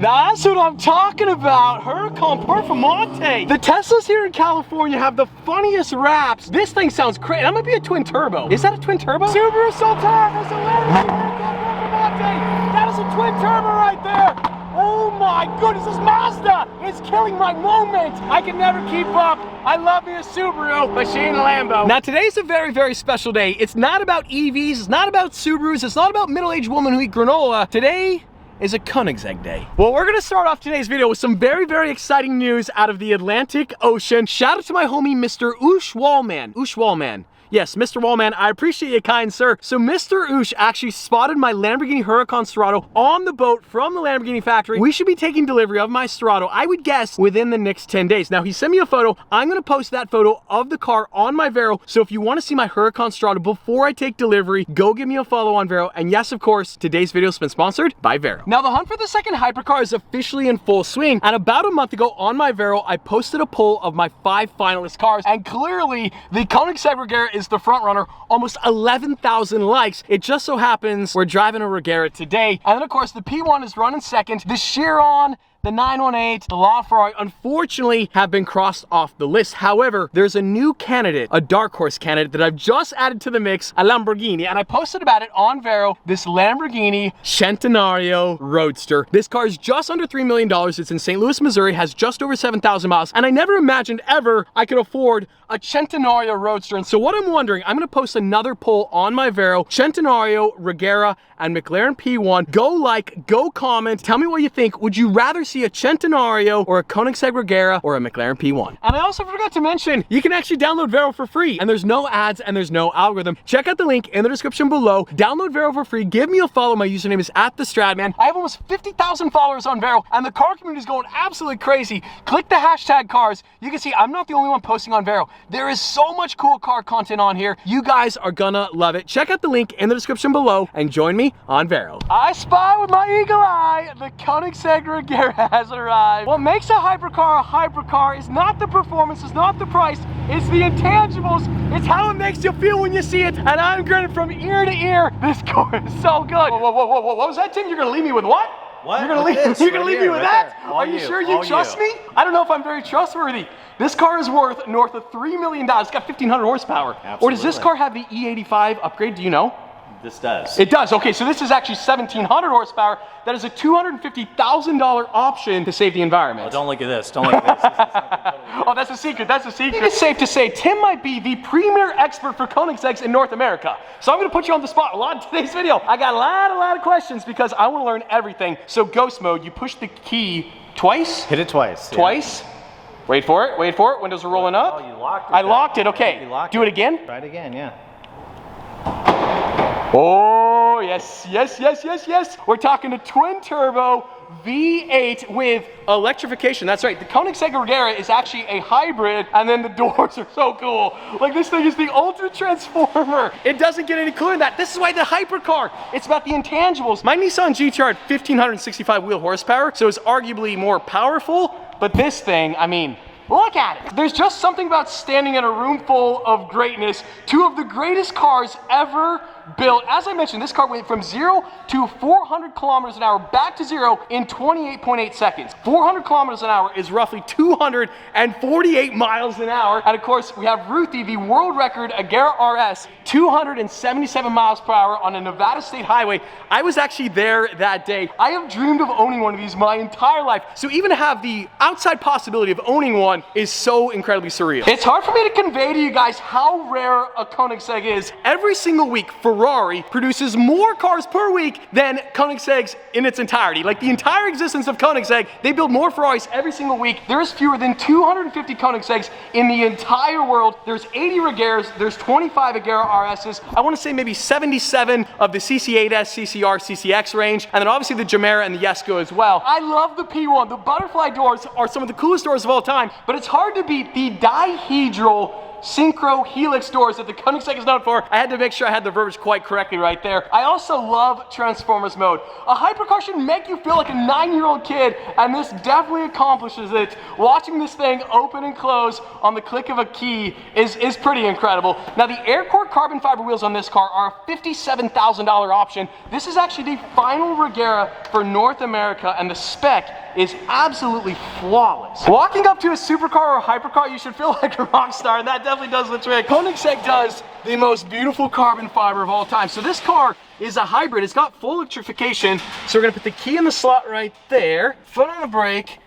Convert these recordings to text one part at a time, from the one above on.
That's what I'm talking about. Huracan Performante. The Teslas here in California have the funniest wraps. This thing sounds crazy. That might be a twin turbo. Is that a twin turbo? Subaru Sultana is a Lamborghini Huracan Performante. That is a twin turbo right there. Oh my goodness, this Mazda is killing my moment. I can never keep up. I love me a Subaru, but she ain't a Lambo. Now today's a very, very special day. It's not about EVs, it's not about Subarus, it's not about middle-aged women who eat granola. Today is a Koenigsegg day. Well, we're gonna start off today's video with some very, very exciting news out of the Atlantic Ocean. Shout out to my homie, Mr. Oosh Wallman. Yes, Mr. Wallman, I appreciate you, kind sir. So Mr. Oosh actually spotted my Lamborghini Huracan Serato on the boat from the Lamborghini factory. We should be taking delivery of my Serato, I would guess, within the next 10 days. Now, he sent me a photo. I'm gonna post that photo of the car on my Vero. So if you wanna see my Huracan Serato before I take delivery, go give me a follow on Vero. And yes, of course, today's video has been sponsored by Vero. Now, the hunt for the second hypercar is officially in full swing. And about a month ago on my Vero, I posted a poll of my 5 finalist cars. And clearly, the Koenigsegg Regera is the front runner, almost 11,000 likes. It just so happens we're driving a Regera today. And then of course the P1 is running second. The Chiron, the 918, the LaFerrari, unfortunately have been crossed off the list. However, there's a new candidate, a dark horse candidate that I've just added to the mix, a Lamborghini, and I posted about it on Vero, this Lamborghini Centenario Roadster. This car is just under $3 million. It's in St. Louis, Missouri, has just over 7,000 miles, and I never imagined ever I could afford a Centenario Roadster. And so what I'm wondering, I'm gonna post another poll on my Vero, Centenario, Regera, and McLaren P1. Go like, go comment, tell me what you think. Would you rather see a Centenario or a Koenigsegg Regera or a McLaren P1? And I also forgot to mention, you can actually download Vero for free, and there's no ads and there's no algorithm. Check out the link in the description below. Download Vero for free, give me a follow. My username is @TheStradman. I have almost 50,000 followers on Vero, and the car community is going absolutely crazy. Click the hashtag cars. You can see I'm not the only one posting on Vero. There is so much cool car content on here. You guys are gonna love it. Check out the link in the description below and join me on Vero. I spy with my eagle eye, the Koenigsegg Regera has arrived. What makes a hypercar is not the performance, it's not the price, it's the intangibles. It's how it makes you feel when you see it. And I'm grinning from ear to ear. This car is so good. Whoa, what was that, Tim? You're gonna leave me with what? What? You're gonna leave me with that? Are you sure you trust me? I don't know if I'm very trustworthy. This car is worth north of $3 million. It's got 1,500 horsepower. Absolutely. Or does this car have the E85 upgrade? Do you know? This does. It does. Okay, so this is actually 1,700 horsepower. That is a $250,000 option to save the environment. Oh, don't look at this. Don't look at this. Oh, that's a secret. That's a secret. It's safe to say Tim might be the premier expert for Koenigsegg's in North America. So I'm going to put you on the spot a lot in today's video. I got a lot of questions because I want to learn everything. So ghost mode, you push the key twice. Hit it twice. Twice. Yeah. Wait for it. Wait for it. Windows are rolling up. Oh, you locked it. I locked it. Okay. Do it again. Try it again. Yeah. Oh, yes. We're talking a twin turbo V8 with electrification. That's right. The Koenigsegg Regera is actually a hybrid, and then the doors are so cool. Like, this thing is the ultimate transformer. It doesn't get any cooler than that. This is why the hypercar, it's about the intangibles. My Nissan GTR had 1,565 wheel horsepower, so it's arguably more powerful, but this thing, I mean, look at it. There's just something about standing in a room full of greatness. 2 of the greatest cars ever built. As I mentioned, this car went from 0 to 400 kilometers an hour back to 0 in 28.8 seconds. 400 kilometers an hour is roughly 248 miles an hour. And of course, we have Ruthie, the world record Agera RS, 277 miles per hour on a Nevada state highway. I was actually there that day. I have dreamed of owning one of these my entire life. So even to have the outside possibility of owning one is so incredibly surreal. It's hard for me to convey to you guys how rare a Koenigsegg is. Every single week, Ferrari produces more cars per week than Koenigsegg's in its entirety. Like the entire existence of Koenigsegg, they build more Ferraris every single week. There's fewer than 250 Koenigsegg's in the entire world. There's 80 Regeras, there's 25 Agera RS's. I want to say maybe 77 of the CC8S, CCR, CCX range, and then obviously the Gemera and the Jesko as well. I love the P1. The butterfly doors are some of the coolest doors of all time, but it's hard to beat the dihedral synchro helix doors that the Koenigsegg is known for. I had to make sure I had the verbiage quite correctly right there. I also love Transformers mode. A hypercar should make you feel like a 9-year-old kid, and this definitely accomplishes it. Watching this thing open and close on the click of a key is pretty incredible. Now, the air-core carbon fiber wheels on this car are a $57,000 option. This is actually the final Regera for North America, and the spec is absolutely flawless. Walking up to a supercar or a hypercar, you should feel like a rock star, and that definitely does the trick. Koenigsegg does the most beautiful carbon fiber of all time. So this car is a hybrid. It's got full electrification. So we're gonna put the key in the slot right there, foot on the brake,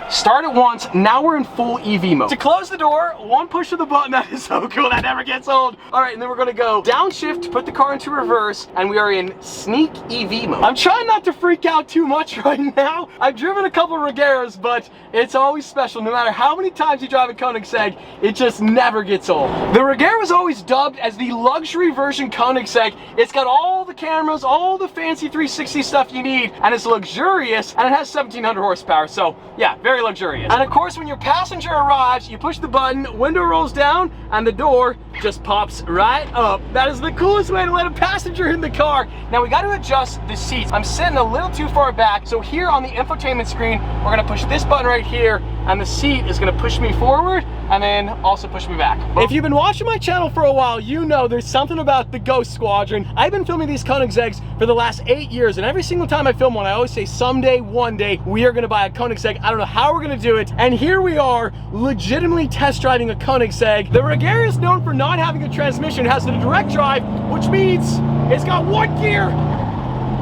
start it once. Now we're in full EV mode. To close the door, one push of the button. That is so cool. That never gets old. All right, and then we're gonna go downshift to put the car into reverse, and we are in sneak EV mode. I'm trying not to freak out too much right now. I've driven a couple of Regeras, but it's always special. No matter how many times you drive a Koenigsegg, it just never gets old. The Regera was always dubbed as the luxury version Koenigsegg. It's got all the cameras, all the fancy 360 stuff you need, and it's luxurious, and it has 1,700 horsepower. So yeah, very luxurious. And of course, when your passenger arrives, you push the button, window rolls down, and the door just pops right up. That is the coolest way to let a passenger in the car. Now we got to adjust the seats. I'm sitting a little too far back, so here on the infotainment screen, we're gonna push this button right here, and the seat is gonna push me forward and then also push me back. If you've been watching my channel for a while, you know there's something about the Ghost Squadron. I've been filming these Koenigseggs for the last 8 years, and every single time I film one, I always say someday, one day, we are gonna buy a Koenigsegg. I don't know how we're gonna do it, and here we are, legitimately test driving a Koenigsegg. The Regera is known for not having a transmission. It has a direct drive, which means it's got one gear.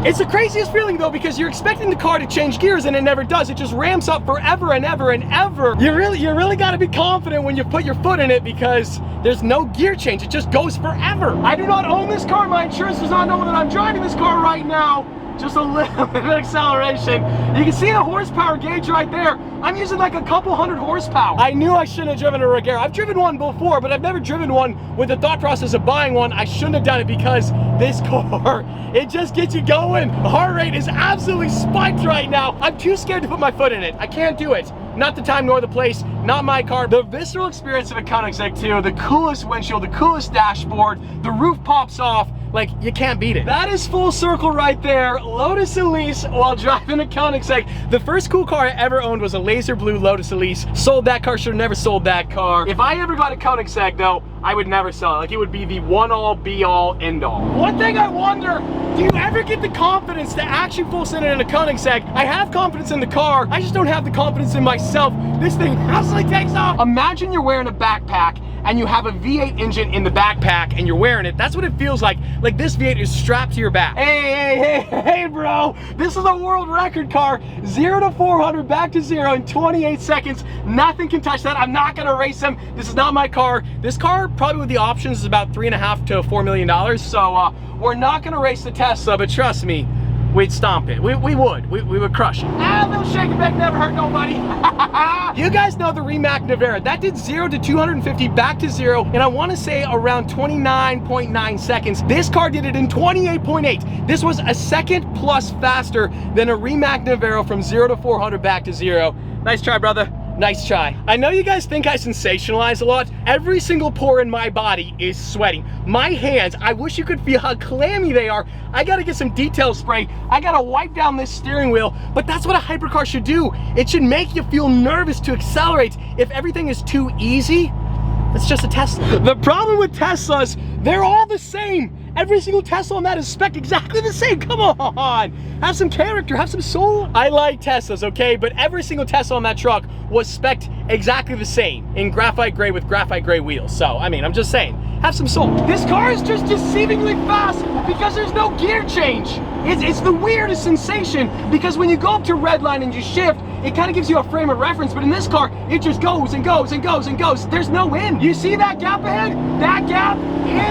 It's the craziest feeling though, because you're expecting the car to change gears and it never does. It just ramps up forever and ever and ever. You really got to be confident when you put your foot in it, because there's no gear change. It just goes forever. I do not own this car. My insurance does not know that I'm driving this car right now. Just a little bit of acceleration. You can see the horsepower gauge right there. I'm using like a couple hundred horsepower. I knew I shouldn't have driven a Regera. I've driven one before, but I've never driven one with the thought process of buying one. I shouldn't have done it, because this car, it just gets you going. The heart rate is absolutely spiked right now. I'm too scared to put my foot in it. I can't do it. Not the time nor the place, not my car. The visceral experience of a Koenigsegg 2, the coolest windshield, the coolest dashboard, the roof pops off, like, you can't beat it. That is full circle right there. Lotus Elise while driving a Koenigsegg. The first cool car I ever owned was a laser blue Lotus Elise. Sold that car, should have never sold that car. If I ever got a Koenigsegg though, I would never sell it. Like, it would be the one-all, be-all, end-all. One thing I wonder, do you ever get the confidence to actually full send it in a Koenigsegg? I have confidence in the car, I just don't have the confidence in myself. This thing absolutely takes off. Imagine you're wearing a backpack and you have a V8 engine in the backpack and you're wearing it. That's what it feels like. Like, this V8 is strapped to your back. Hey, bro. This is a world record car. 0 to 400 back to 0 in 28 seconds. Nothing can touch that. I'm not gonna race him. This is not my car. This car, probably with the options, is about $3.5 to $4 million. So we're not gonna race the Tesla, but trust me, we'd stomp it. We would crush it. A little shake and bake never hurt nobody. You guys know the Rimac Nevera. That did 0 to 250 back to 0, and I want to say around 29.9 seconds. This car did it in 28.8. This was a second plus faster than a Rimac Nevera from 0 to 400 back to 0. Nice try, brother. Nice try. I know you guys think I sensationalize a lot. Every single pore in my body is sweating. My hands, I wish you could feel how clammy they are. I gotta get some detail spray. I gotta wipe down this steering wheel, but that's what a hypercar should do. It should make you feel nervous to accelerate. If everything is too easy, it's just a Tesla. The problem with Teslas, they're all the same. Every single Tesla on that is spec'd exactly the same. Come on, have some character, have some soul. I like Teslas, okay, but every single Tesla on that truck was spec'd exactly the same in graphite gray with graphite gray wheels. So, I mean, I'm just saying, have some soul. This car is just deceivingly fast because there's no gear change. It's the weirdest sensation, because when you go up to redline and you shift, it kind of gives you a frame of reference, but in this car, it just goes and goes and goes and goes. There's no end. You see that gap ahead? That gap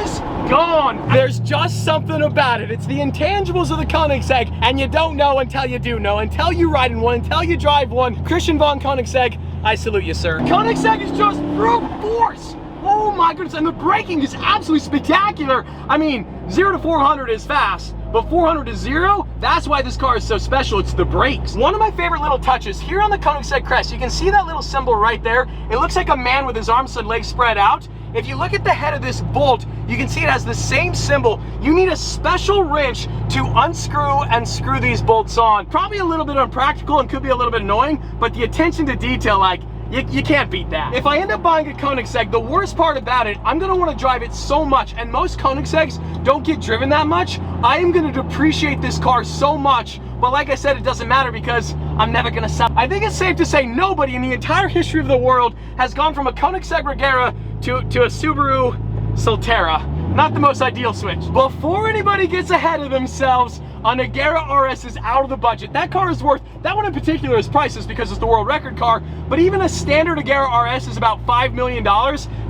is gone. There's just something about it. It's the intangibles of the Koenigsegg, and you don't know until you do know, until you ride in one, until you drive one. Christian von Koenigsegg, I salute you, sir. Koenigsegg is just brute force. Oh my goodness, and the braking is absolutely spectacular. I mean, 0 to 400 is fast, but 400 to 0, that's why this car is so special. It's the brakes. One of my favorite little touches here on the Koenigsegg crest, you can see that little symbol right there. It looks like a man with his arms and legs spread out. If you look at the head of this bolt, you can see it has the same symbol. You need a special wrench to unscrew and screw these bolts on. Probably a little bit unpractical and could be a little bit annoying, but the attention to detail, like, you can't beat that. If I end up buying a Koenigsegg, the worst part about it, I'm gonna wanna drive it so much, and most Koenigsegg's don't get driven that much. I am gonna depreciate this car so much, but like I said, it doesn't matter because I'm never gonna sell. I think it's safe to say nobody in the entire history of the world has gone from a Koenigsegg Regera to a Subaru Solterra. Not the most ideal switch. Before anybody gets ahead of themselves, a Regera RS is out of the budget. That car is worth, that one in particular is priceless because it's the world record car, but even a standard Regera RS is about $5 million.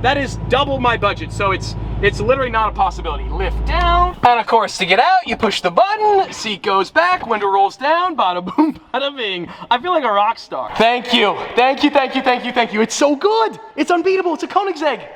That is double my budget, so it's literally not a possibility. Lift down, and of course to get out, you push the button, seat goes back, window rolls down, bada boom, bada bing. I feel like a rock star. Thank you, thank you, thank you, thank you, thank you. It's so good, it's unbeatable, it's a Koenigsegg.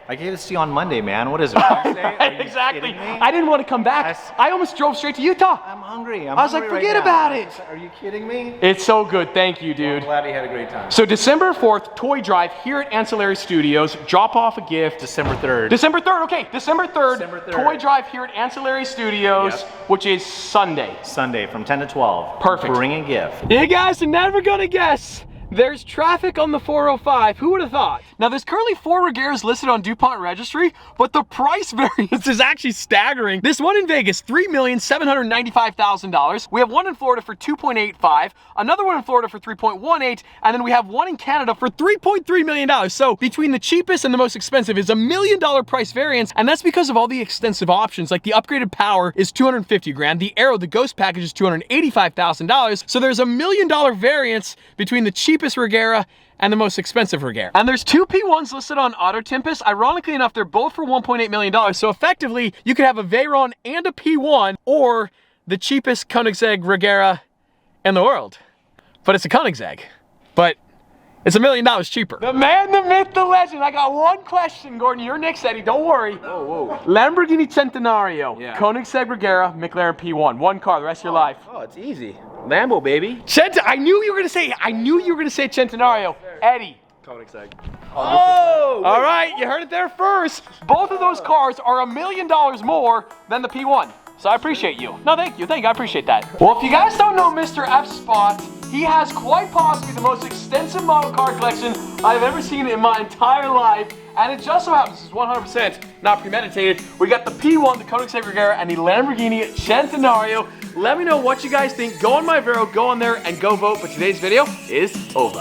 I gave this to you on Monday, man. What is it, Wednesday? Exactly. I didn't want to come back. I almost drove straight to Utah. I'm hungry. I was like, forget about it. Are you kidding me? It's so good. Thank you, dude. I'm glad you had a great time. So December 4th, toy drive here at Ancillary Studios. Drop off a gift. December 3rd. December 3rd, okay. December 3rd. December 3rd. Toy drive here at Ancillary Studios, Yep. which is Sunday. Sunday from 10 to 12. Perfect. Bring a gift. You guys are never gonna guess. There's traffic on the 405. Who would have thought? Now, there's currently 4 Regeras listed on DuPont Registry, but the price variance is actually staggering. This one in Vegas, $3,795,000. We have one in Florida for $2.85, another one in Florida for $3.18, and then we have one in Canada for $3.3 million. So between the cheapest and the most expensive is $1 million price variance, and that's because of all the extensive options. Like the upgraded power is $250,000, the Aero, the Ghost package is $285,000. So there's $1 million variance between the cheapest Regera and the most expensive Regera. And there's 2 P1s listed on Auto Tempest. Ironically enough, they're both for $1.8 million. So effectively, you could have a Veyron and a P1 or the cheapest Koenigsegg Regera in the world. But it's a Koenigsegg. But it's $1 million cheaper. The man, the myth, the legend. I got one question, Gordon. You're Nick Eddie, don't worry. Whoa. Lamborghini Centenario, Yeah. Koenigsegg Regera, McLaren P1. One car, the rest of your life. Oh, it's easy. Lambo, baby. I knew you were gonna say Centenario. Eddie. Koenigsegg. Oh! All right, you heard it there first. Both of those cars are $1 million more than the P1. So I appreciate you. No, thank you, I appreciate that. Well, if you guys don't know Mr. F Spot, he has quite possibly the most extensive model car collection I've ever seen in my entire life. And it just so happens, it's 100% not premeditated. We got the P1, the Koenigsegg Regera, and the Lamborghini Centenario. Let me know what you guys think. Go on my Vero, go on there and go vote. But today's video is over.